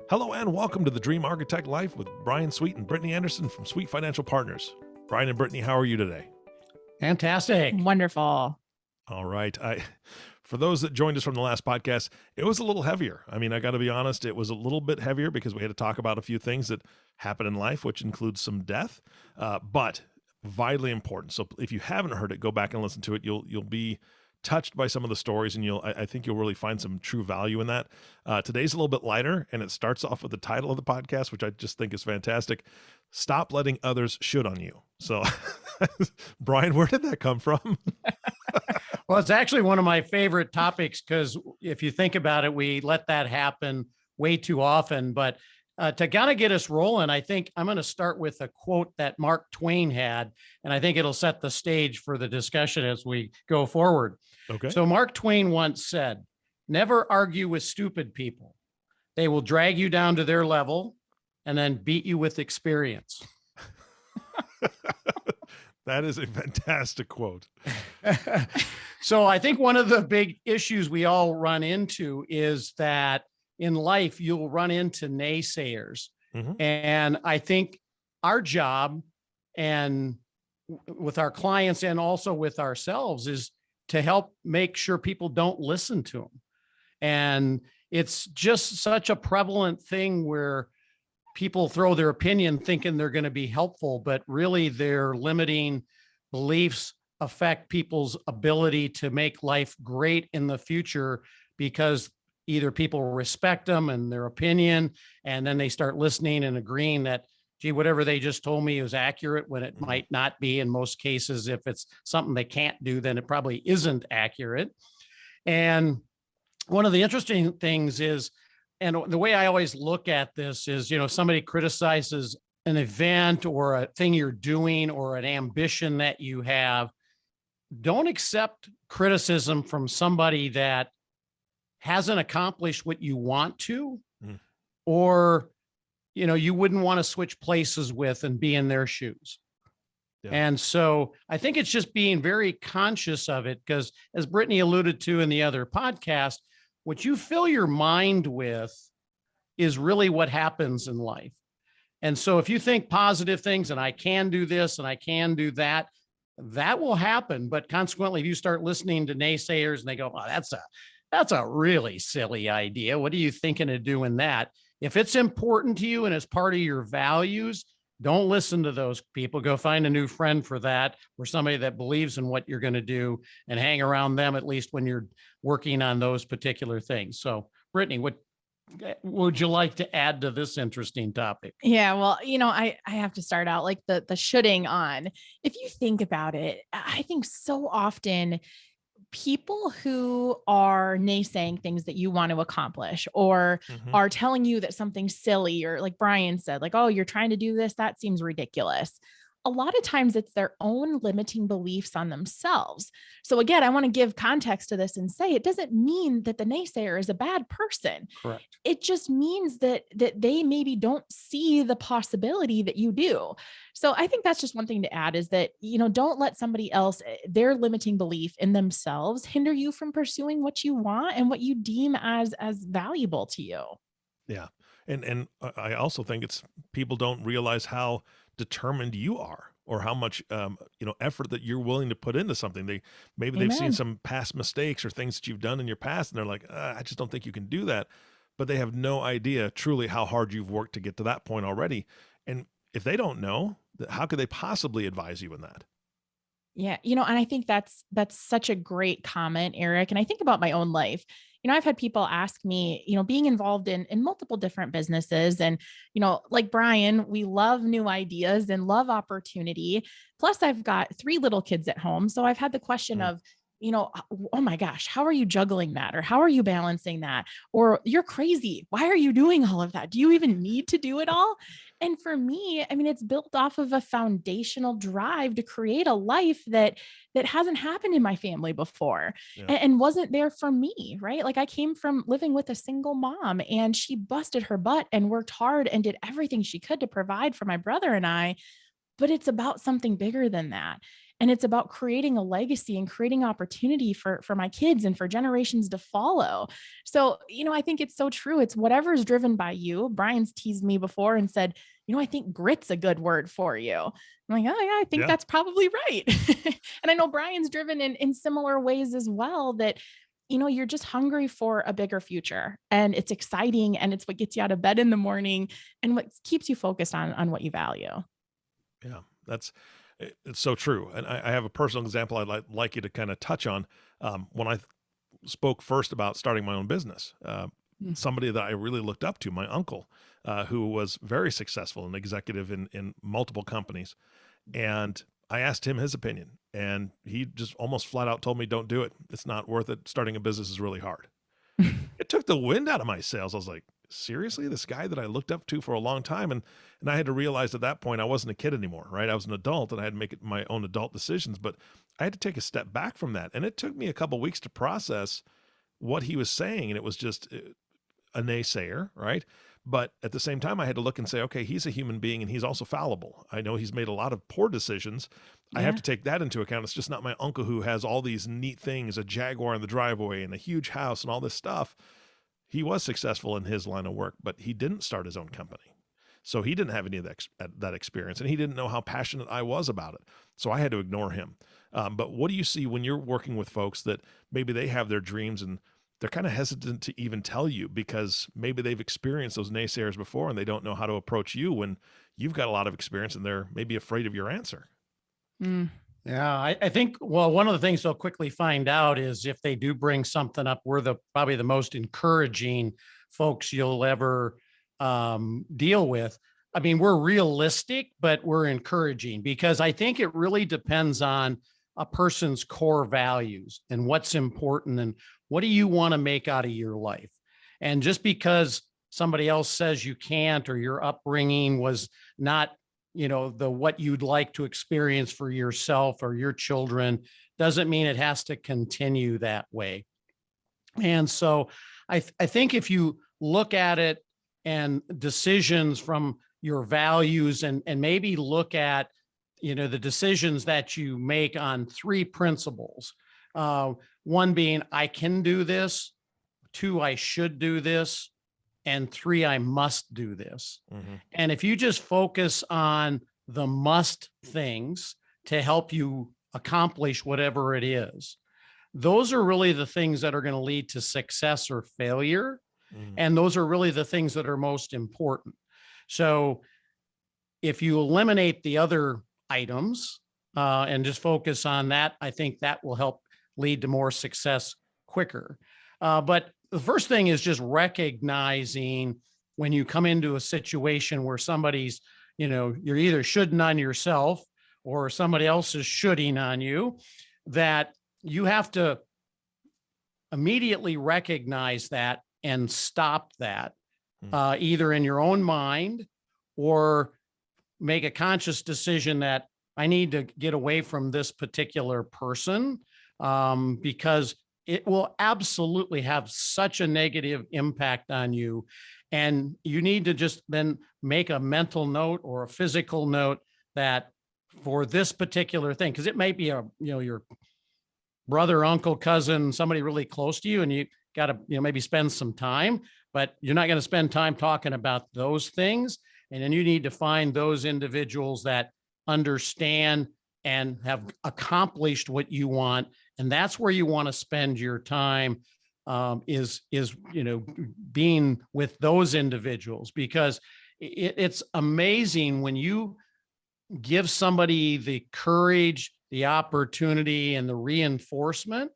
Hello and welcome to the Dream Architect Life with Bryan Sweet and Brittany Anderson from Sweet Financial Partners. Bryan and Brittany, how are you today? Fantastic. Wonderful. All right. For those that joined us from the last podcast, it was a little heavier. I mean, I got to be honest, it was a little bit heavier because we had to talk about a few things that happen in life, which includes some death, but vitally important. So if you haven't heard it, go back and listen to it. You'll be touched by some of the stories, and I think you'll really find some true value in that. Today's a little bit lighter, and it starts off with the title of the podcast, which I just think is fantastic. Stop letting others shoot on you. So, Bryan, where did that come from? Well, it's actually one of my favorite topics because if you think about it, we let that happen way too often. But to kind of get us rolling, I think I'm going to start with a quote that Mark Twain had, and I think it'll set the stage for the discussion as we go forward. Okay. So Mark Twain once said, "Never argue with stupid people. They will drag you down to their level and then beat you with experience." That is a fantastic quote. So I think one of the big issues we all run into is that in life, you'll run into naysayers. Mm-hmm. And I think our job and with our clients and also with ourselves is to help make sure people don't listen to them. And it's just such a prevalent thing where people throw their opinion thinking they're going to be helpful, but really their limiting beliefs affect people's ability to make life great in the future because either people respect them and their opinion, and then they start listening and agreeing that, gee, whatever they just told me is accurate when it might not be. In most cases, if it's something they can't do, then it probably isn't accurate. And one of the interesting things is, and the way I always look at this is, somebody criticizes an event or a thing you're doing or an ambition that you have. Don't accept criticism from somebody that hasn't accomplished what you want to, or, you wouldn't want to switch places with and be in their shoes. Yeah. And so I think it's just being very conscious of it, because as Brittany alluded to in the other podcast, what you fill your mind with is really what happens in life. And so if you think positive things and I can do this and I can do that, that will happen. But consequently, if you start listening to naysayers and they go, "Oh, that's a really silly idea. What are you thinking of doing that?" If it's important to you and it's part of your values, don't listen to those people. Go find a new friend for that, or somebody that believes in what you're going to do, and hang around them, at least when you're working on those particular things. So, Brittany, what would you like to add to this interesting topic? Yeah, well, I have to start out like the shooting on. If you think about it, I think so often people who are naysaying things that you want to accomplish, or are telling you that something's silly, or like Bryan said, like, "Oh, you're trying to do this. That seems ridiculous." A lot of times it's their own limiting beliefs on themselves. So again, I want to give context to this and say, it doesn't mean that the naysayer is a bad person. Correct. It just means that they maybe don't see the possibility that you do. So I think that's just one thing to add, is that, don't let somebody else, their limiting belief in themselves, hinder you from pursuing what you want and what you deem as valuable to you. Yeah. And I also think it's people don't realize how determined you are, or how much effort that you're willing to put into something. They've seen some past mistakes or things that you've done in your past, and they're like, "I just don't think you can do that." But they have no idea truly how hard you've worked to get to that point already. And if they don't know, how could they possibly advise you in that? Yeah. And I think that's such a great comment, Eric. And I think about my own life. I've had people ask me, being involved in multiple different businesses, and, like Bryan, we love new ideas and love opportunity. Plus I've got 3 little kids at home. So I've had the question of, "Oh my gosh, how are you juggling that?" Or "How are you balancing that?" Or "You're crazy. Why are you doing all of that? Do you even need to do it all?" And for me, it's built off of a foundational drive to create a life that hasn't happened in my family before, and wasn't there for me, right? Like, I came from living with a single mom, and she busted her butt and worked hard and did everything she could to provide for my brother and I. But it's about something bigger than that. And it's about creating a legacy and creating opportunity for my kids and for generations to follow. So, I think it's so true. It's whatever is driven by you. Bryan's teased me before and said, I think grit's a good word for you. I'm like, oh yeah, I think Yeah. that's probably right. And I know Bryan's driven in similar ways as well, that you're just hungry for a bigger future, and it's exciting, and it's what gets you out of bed in the morning and what keeps you focused on what you value. Yeah, it's so true. And I have a personal example I'd like you to kind of touch on. When I spoke first about starting my own business, somebody that I really looked up to, my uncle, who was very successful, an executive in multiple companies. And I asked him his opinion, and he just almost flat out told me, don't do it. It's not worth it. Starting a business is really hard. It took the wind out of my sails. I was like, seriously, this guy that I looked up to for a long time. And I had to realize at that point, I wasn't a kid anymore, right? I was an adult, and I had to make my own adult decisions, but I had to take a step back from that. And it took me a couple of weeks to process what he was saying. And it was just a naysayer, right? But at the same time, I had to look and say, okay, he's a human being, and he's also fallible. I know he's made a lot of poor decisions. I have to take that into account. It's just not my uncle who has all these neat things, a Jaguar in the driveway and a huge house and all this stuff. He was successful in his line of work, but he didn't start his own company. So he didn't have any of that experience, and he didn't know how passionate I was about it. So I had to ignore him. But what do you see when you're working with folks that maybe they have their dreams and they're kind of hesitant to even tell you because maybe they've experienced those naysayers before and they don't know how to approach you when you've got a lot of experience and they're maybe afraid of your answer? Yeah, I think, well, one of the things they'll quickly find out is if they do bring something up, we're probably the most encouraging folks you'll ever deal with. I mean, we're realistic, but we're encouraging, because I think it really depends on a person's core values and what's important and what do you want to make out of your life. And just because somebody else says you can't, or your upbringing was not, what you'd like to experience for yourself or your children, doesn't mean it has to continue that way. And so I think if you look at it and decisions from your values, and maybe look at, the decisions that you make on three principles, one being, I can do this, two, I should do this, and three, I must do this. And if you just focus on the must things to help you accomplish whatever it is, those are really the things that are going to lead to success or failure. And those are really the things that are most important. So if you eliminate the other items and just focus on that, I think that will help lead to more success quicker. But the first thing is just recognizing when you come into a situation where somebody's, you're either shoulding on yourself or somebody else is shoulding on you, that you have to immediately recognize that and stop that, either in your own mind or make a conscious decision that I need to get away from this particular person, because it will absolutely have such a negative impact on you. And you need to just then make a mental note or a physical note that for this particular thing, because it may be your brother, uncle, cousin, somebody really close to you, and you got to, maybe spend some time, but you're not going to spend time talking about those things. And then you need to find those individuals that understand and have accomplished what you want. And that's where you want to spend your time, is being with those individuals, because it's amazing when you give somebody the courage, the opportunity, and the reinforcement.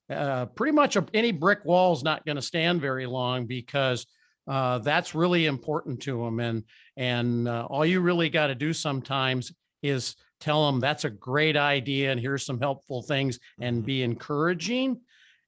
Pretty much any brick wall is not going to stand very long, because that's really important to them. And all you really got to do sometimes is tell them that's a great idea and here's some helpful things, and be encouraging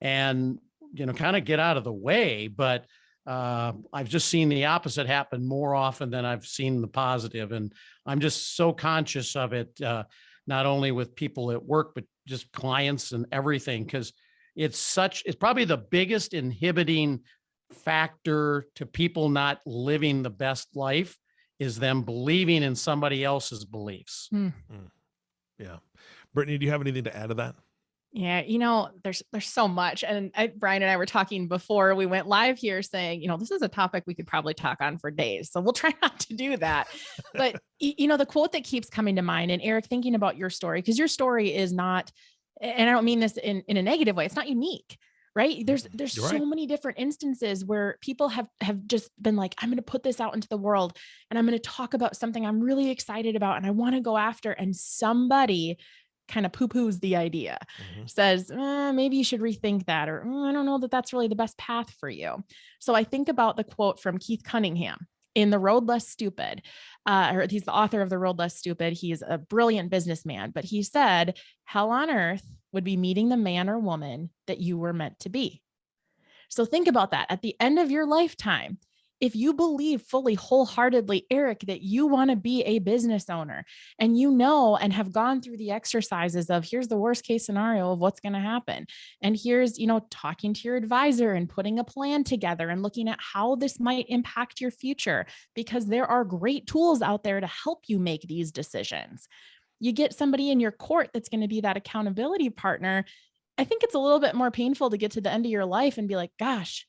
and, kind of get out of the way. But I've just seen the opposite happen more often than I've seen the positive. And I'm just so conscious of it, not only with people at work, but just clients and everything, because it's probably the biggest inhibiting factor to people not living the best life, is them believing in somebody else's beliefs. Yeah. Brittany, do you have anything to add to that? Yeah, there's so much. And Bryan and I were talking before we went live here saying, this is a topic we could probably talk on for days. So we'll try not to do that. But, the quote that keeps coming to mind, and Eric, thinking about your story, because your story is not, and I don't mean this in a negative way, it's not unique, right? There's You're so right. many different instances where people have just been like, I'm going to put this out into the world and I'm going to talk about something I'm really excited about and I want to go after. And somebody kind of poo-poos the idea, says, maybe you should rethink that, or I don't know that that's really the best path for you. So I think about the quote from Keith Cunningham in The Road Less Stupid, or he's the author of The Road Less Stupid. He's a brilliant businessman, but he said, hell on earth would be meeting the man or woman that you were meant to be. So think about that. At the end of your lifetime, if you believe fully, wholeheartedly, Eric, that you want to be a business owner and and have gone through the exercises of here's the worst case scenario of what's going to happen. And here's, talking to your advisor and putting a plan together and looking at how this might impact your future, because there are great tools out there to help you make these decisions. You get somebody in your court that's going to be that accountability partner. I think it's a little bit more painful to get to the end of your life and be like, gosh,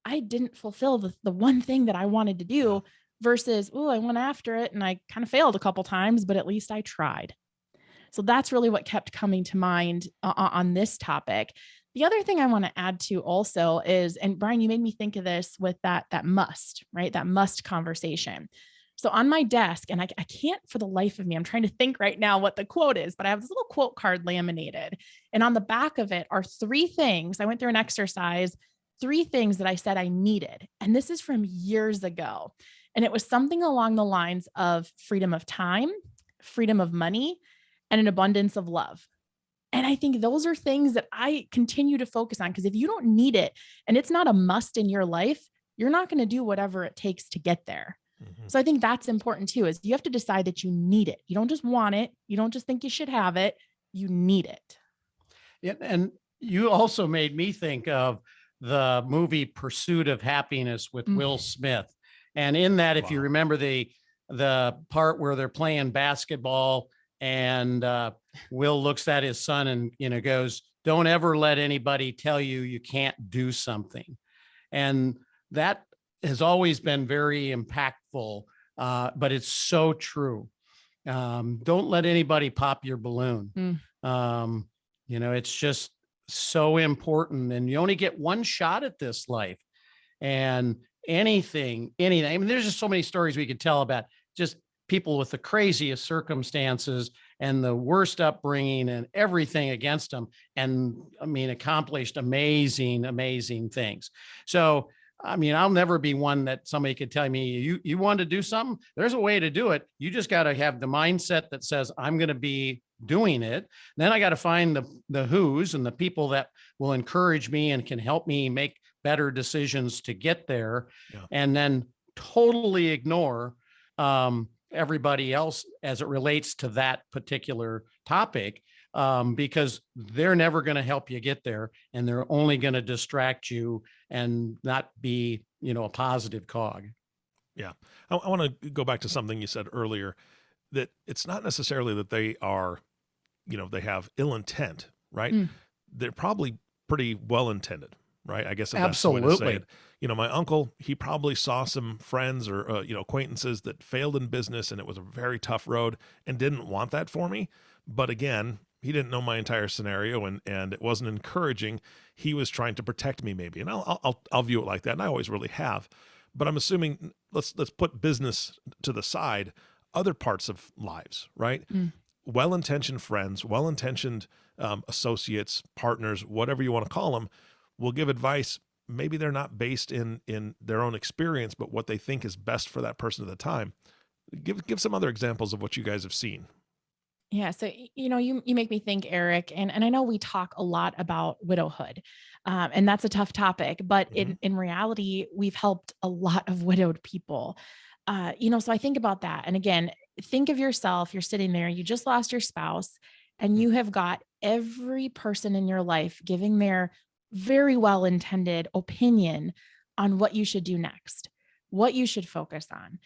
I didn't fulfill the one thing that I wanted to do, versus, I went after it and I kind of failed a couple times, but at least I tried. So that's really what kept coming to mind on this topic. The other thing I want to add to also is, and Bryan, you made me think of this with that must, right? That must conversation. So on my desk, and I can't for the life of me, I'm trying to think right now what the quote is, but I have this little quote card laminated. And on the back of it are 3 things. I went through an exercise, 3 things that I said I needed. And this is from years ago. And it was something along the lines of freedom of time, freedom of money, and an abundance of love. And I think those are things that I continue to focus on, because if you don't need it and it's not a must in your life, you're not going to do whatever it takes to get there. So I think that's important too, is you have to decide that you need it. You don't just want it. You don't just think you should have it. You need it. Yeah, and you also made me think of the movie Pursuit of Happiness with Will Smith. And in that, if you remember the part where they're playing basketball and Will looks at his son and, goes, don't ever let anybody tell you can't do something. And that has always been very impactful, but it's so true. Don't let anybody pop your balloon. It's just so important, and you only get one shot at this life. And anything, I mean, there's just so many stories we could tell about just people with the craziest circumstances and the worst upbringing and everything against them. And I mean, accomplished amazing, amazing things. So, I mean, I'll never be one that somebody could tell me, you want to do something. There's a way to do it. You just got to have the mindset that says, I'm going to be doing it. Then I got to find the who's and the people that will encourage me and can help me make better decisions to get there. Yeah. And then totally ignore everybody else as it relates to that particular topic, because they're never going to help you get there, and they're only going to distract you and not be, a positive cog. Yeah. I want to go back to something you said earlier, that it's not necessarily that they are, they have ill intent, right? They're probably pretty well intended, right? I guess if that's the way to say it. My uncle, he probably saw some friends or, acquaintances that failed in business, and it was a very tough road, and didn't want that for me. But again, he didn't know my entire scenario, and it wasn't encouraging. He was trying to protect me, maybe. And I'll view it like that. And I always really have, but I'm assuming let's put business to the side, other parts of lives, right? Well-intentioned friends, well-intentioned associates, partners, whatever you want to call them, will give advice. Maybe they're not based in their own experience, but what they think is best for that person at the time. Give some other examples of what you guys have seen. Yeah. So, you make me think, Eric, and I know we talk a lot about widowhood, and that's a tough topic, but in reality, we've helped a lot of widowed people. So I think about that. And again, think of yourself, you're sitting there, you just lost your spouse, and you have got every person in your life giving their very well-intended opinion on what you should do next, what you should focus on.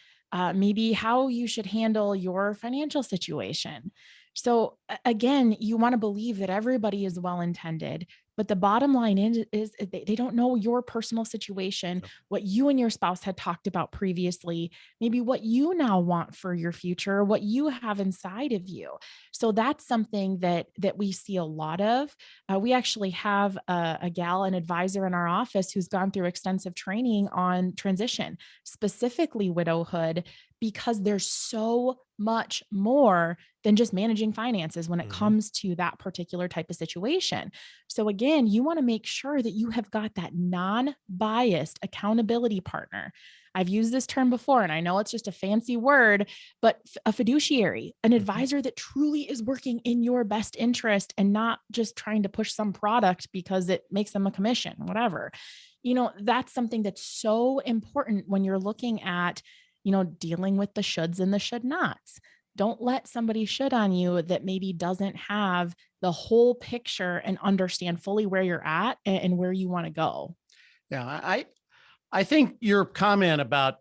Maybe how you should handle your financial situation. So again, you want to believe that everybody is well-intended, but the bottom line is they don't know your personal situation, Yep. what you and your spouse had talked about previously, maybe what you now want for your future, what you have inside of you. So that's something that we see a lot of. We actually have a gal, an advisor in our office who's gone through extensive training on transition, specifically widowhood, because there's so much more than just managing finances when it comes to that particular type of situation. So again, you want to make sure that you have got that non-biased accountability partner. I've used this term before, and I know it's just a fancy word, but a fiduciary, an advisor that truly is working in your best interest and not just trying to push some product because it makes them a commission, whatever. That's something that's so important when you're looking at, dealing with the shoulds and the should nots. Don't let somebody should on you that maybe doesn't have the whole picture and understand fully where you're at and where you want to go. Yeah, I think your comment about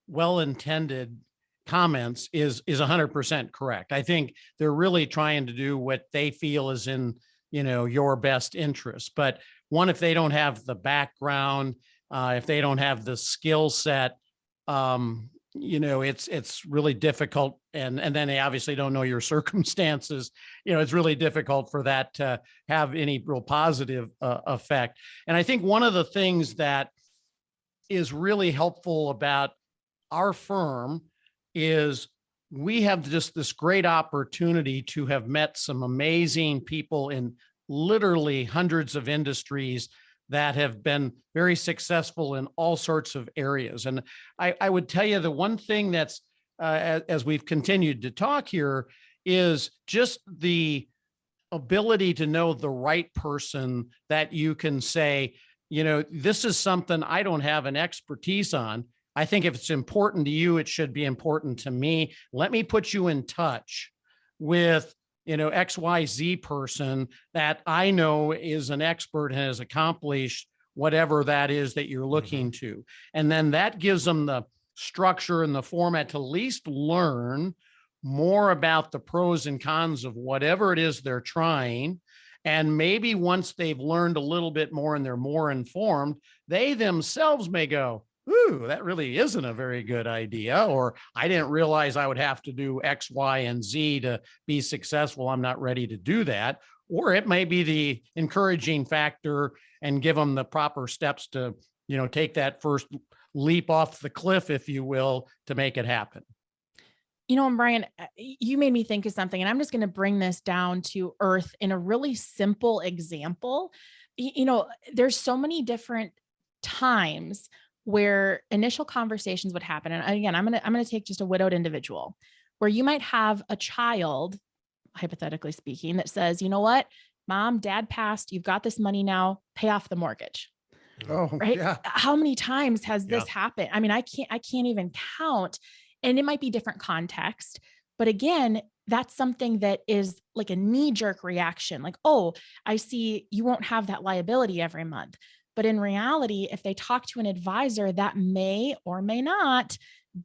well-intended comments is 100% correct. I think they're really trying to do what they feel is in, your best interest. But one, if they don't have the background, if they don't have the skill set, it's really difficult. And then they obviously don't know your circumstances. It's really difficult for that to have any real positive effect. And I think one of the things that is really helpful about our firm is we have just this great opportunity to have met some amazing people in literally hundreds of industries that have been very successful in all sorts of areas. And I would tell you the one thing that's, as we've continued to talk here, is just the ability to know the right person that you can say, this is something I don't have an expertise on. I think if it's important to you, it should be important to me. Let me put you in touch with, XYZ person that I know is an expert and has accomplished whatever that is that you're looking to. And then that gives them the structure and the format to at least learn more about the pros and cons of whatever it is they're trying. And maybe once they've learned a little bit more and they're more informed, they themselves may go, ooh, that really isn't a very good idea. Or I didn't realize I would have to do X, Y, and Z to be successful. I'm not ready to do that. Or it may be the encouraging factor and give them the proper steps to, take that first leap off the cliff, if you will, to make it happen. And Bryan, you made me think of something, and I'm just going to bring this down to earth in a really simple example. There's so many different times where initial conversations would happen. And again, I'm going to take just a widowed individual where you might have a child, hypothetically speaking, that says, you know what, mom, dad passed, you've got this money now, pay off the mortgage. Oh, right. yeah. How many times has this happened? I mean, I can't even count, and it might be different context, but again, that's something that is like a knee-jerk reaction. Like, oh, I see you won't have that liability every month. But in reality, if they talk to an advisor, that may or may not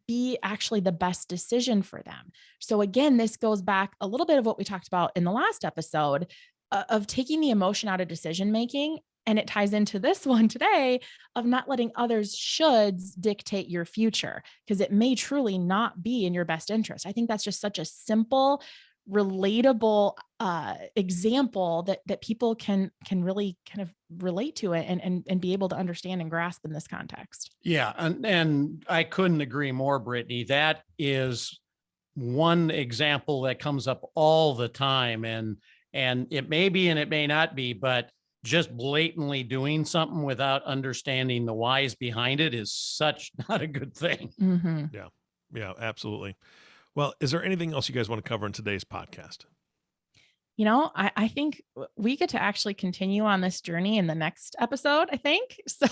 be actually the best decision for them. So again, this goes back a little bit of what we talked about in the last episode of taking the emotion out of decision-making. And it ties into this one today of not letting others shoulds dictate your future, because it may truly not be in your best interest. I think that's just such a simple, relatable example that people can really kind of relate to it and be able to understand and grasp in this context. Yeah. And I couldn't agree more, Brittany. That is one example that comes up all the time. And it may be, and it may not be, but just blatantly doing something without understanding the whys behind it is such not a good thing. Mm-hmm. Yeah, absolutely. Well, is there anything else you guys want to cover in today's podcast? I think we get to actually continue on this journey in the next episode, I think. So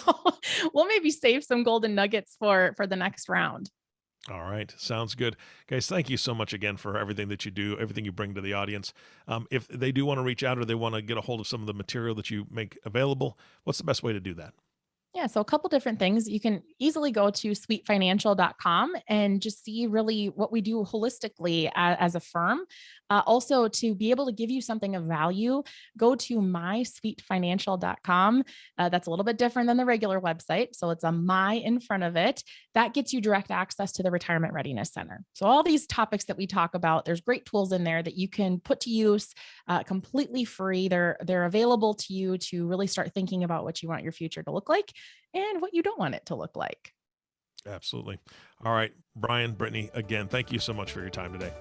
we'll maybe save some golden nuggets for the next round. All right. Sounds good. Guys, thank you so much again for everything that you do, everything you bring to the audience. If they do want to reach out or they want to get a hold of some of the material that you make available, what's the best way to do that? Yeah. So a couple different things. You can easily go to sweetfinancial.com and just see really what we do holistically as a firm. Also, to be able to give you something of value, go to mysweetfinancial.com. That's a little bit different than the regular website. So it's a my in front of it. That gets you direct access to the Retirement Readiness Center. So all these topics that we talk about, there's great tools in there that you can put to use completely free. They're available to you to really start thinking about what you want your future to look like and what you don't want it to look like. Absolutely. All right, Bryan, Brittany, again, thank you so much for your time today.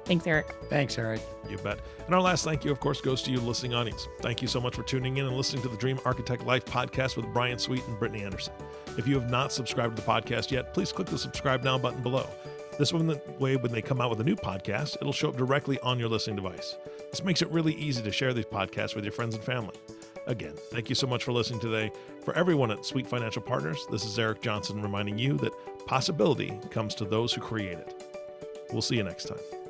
Thanks, Eric. Thanks, Eric. You bet. And our last thank you, of course, goes to you, listening audience. Thank you so much for tuning in and listening to the Dream Architect Life podcast with Bryan Sweet and Brittany Anderson. If you have not subscribed to the podcast yet, please click the subscribe now button below. This way, when they come out with a new podcast, it'll show up directly on your listening device. This makes it really easy to share these podcasts with your friends and family. Again, thank you so much for listening today. For everyone at Sweet Financial Partners, this is Eric Johnson reminding you that possibility comes to those who create it. We'll see you next time.